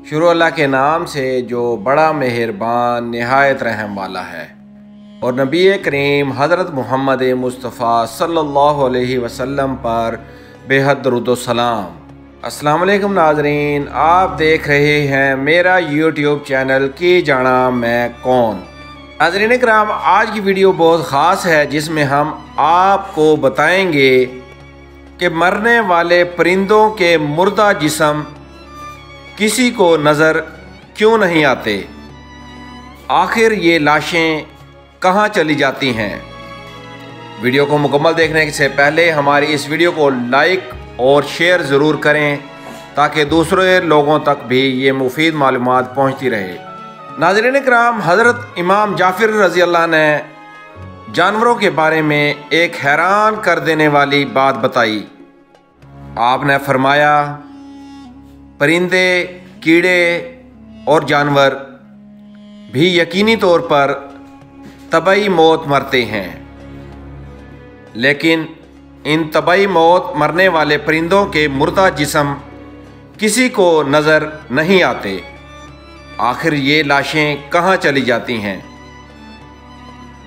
शुरू अल्लाह के नाम से जो बड़ा मेहरबान नहायत रहम वाला है। और नबी करीम हज़रत मोहम्मद मुस्तफ़ा सल्लल्लाहु अलैहि वसल्लम पर बेहद दरूद व सलाम। अस्सलाम वालेकुम नाज़रीन, आप देख रहे हैं मेरा यूट्यूब चैनल की जाना मैं कौन। नाज़रीन इकराम, आज की वीडियो बहुत ख़ास है जिसमें हम आपको बताएंगे कि मरने वाले परिंदों के मुर्दा जिस्म किसी को नज़र क्यों नहीं आते, आखिर ये लाशें कहाँ चली जाती हैं। वीडियो को मुकम्मल देखने से पहले हमारी इस वीडियो को लाइक और शेयर ज़रूर करें ताकि दूसरे लोगों तक भी ये मुफीद मालूमात पहुँचती रहे। नाज़रीन इकराम, हज़रत इमाम जाफ़र रज़ी अल्लाह ने जानवरों के बारे में एक हैरान कर देने वाली बात बताई। आपने फरमाया, परिंदे, कीड़े और जानवर भी यकीनी तौर पर तबई मौत मरते हैं, लेकिन इन तबई मौत मरने वाले परिंदों के मुर्दा जिस्म किसी को नज़र नहीं आते, आखिर ये लाशें कहाँ चली जाती हैं।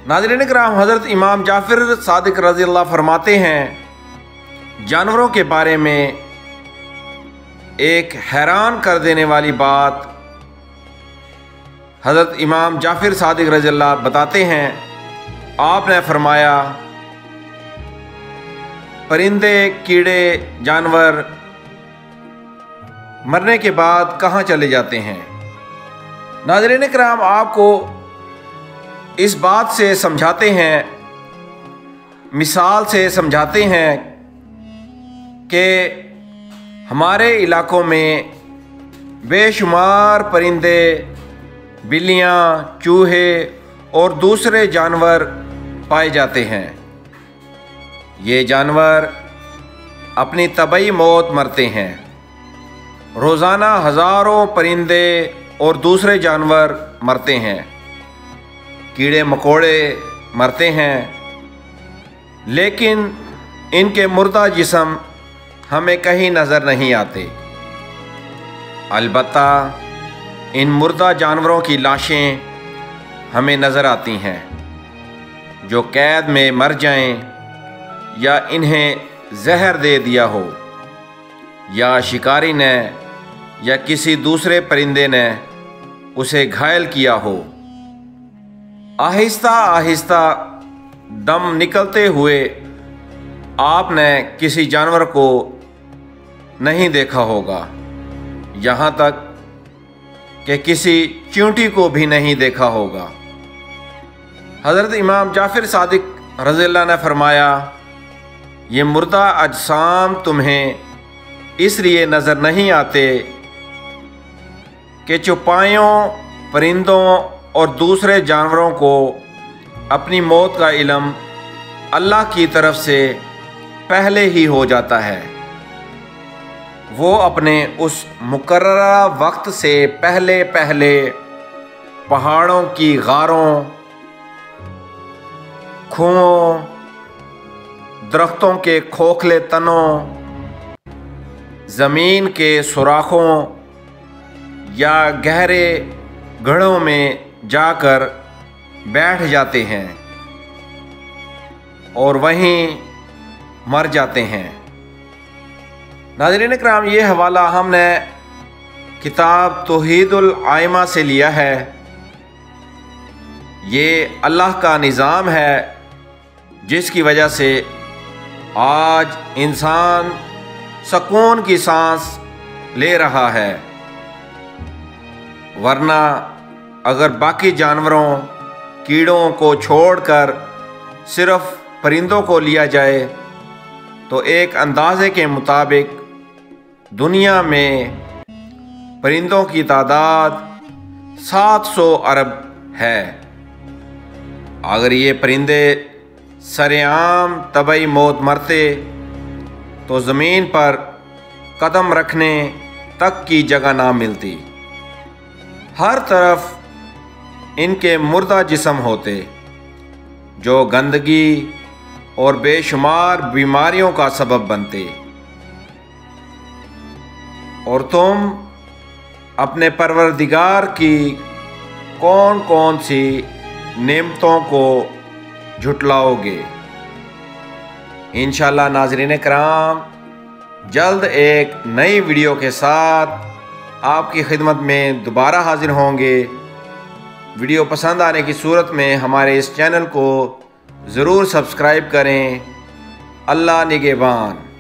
नाज़रीन इकराम, हज़रत इमाम जाफ़र सादिक रज़ी अल्लाह फरमाते हैं, जानवरों के बारे में एक हैरान कर देने वाली बात हज़रत इमाम जाफ़र सादिक रज़ी अल्लाह बताते हैं। आपने फरमाया, परिंदे, कीड़े, जानवर मरने के बाद कहाँ चले जाते हैं। नाज़रीन इकराम, आपको इस बात से समझाते हैं, मिसाल से समझाते हैं कि हमारे इलाकों में बेशुमार परिंदे, बिल्लियाँ, चूहे और दूसरे जानवर पाए जाते हैं। ये जानवर अपनी तबई मौत मरते हैं। रोज़ाना हज़ारों परिंदे और दूसरे जानवर मरते हैं, कीड़े मकोड़े मरते हैं, लेकिन इनके मुर्दा जिस्म हमें कहीं नज़र नहीं आते। अलबत्ता इन मुर्दा जानवरों की लाशें हमें नज़र आती हैं, जो कैद में मर जाएं, या इन्हें जहर दे दिया हो, या शिकारी ने या किसी दूसरे परिंदे ने उसे घायल किया हो। आहिस्ता आहिस्ता दम निकलते हुए आपने किसी जानवर को नहीं देखा होगा, यहाँ तक कि किसी चींटी को भी नहीं देखा होगा। हज़रत इमाम जाफ़र सादिक रज़ी अल्लाह ने फरमाया, ये मुर्दा अजसाम तुम्हें इसलिए नज़र नहीं आते कि चौपायों, परिंदों और दूसरे जानवरों को अपनी मौत का इल्म अल्लाह की तरफ से पहले ही हो जाता है। वो अपने उस मुकर्ररा वक्त से पहले पहले पहाड़ों की गारों, कुओं, दरख्तों के खोखले तनों, ज़मीन के सुराखों या गहरे गड्ढों में जाकर बैठ जाते हैं और वहीं मर जाते हैं। नाज़रीन इकराम, ये हवाला हमने किताब तौहीदुल आइमा से लिया है। ये अल्लाह का निज़ाम है जिसकी वजह से आज इंसान सुकून की सांस ले रहा है, वरना अगर बाकी जानवरों, कीड़ों को छोड़कर सिर्फ परिंदों को लिया जाए तो एक अंदाजे के मुताबिक दुनिया में परिंदों की तादाद 700 अरब है। अगर ये परिंदे सरेआम तबई मौत मरते तो ज़मीन पर कदम रखने तक की जगह ना मिलती। हर तरफ इनके मुर्दा जिस्म होते जो गंदगी और बेशुमार बीमारियों का सबब बनते, और तुम اپنے پروردگار کی کون کون سی نعمتوں کو جھٹلاؤ گے؟ انشاءاللہ ناظرین کرام، جلد ایک نئی ویڈیو کے ساتھ آپ کی خدمت میں دوبارہ حاضر ہوں گے۔ ویڈیو پسند آنے کی صورت میں ہمارے اس چینل کو ضرور سبسکرائب کریں۔ اللہ نگہبان۔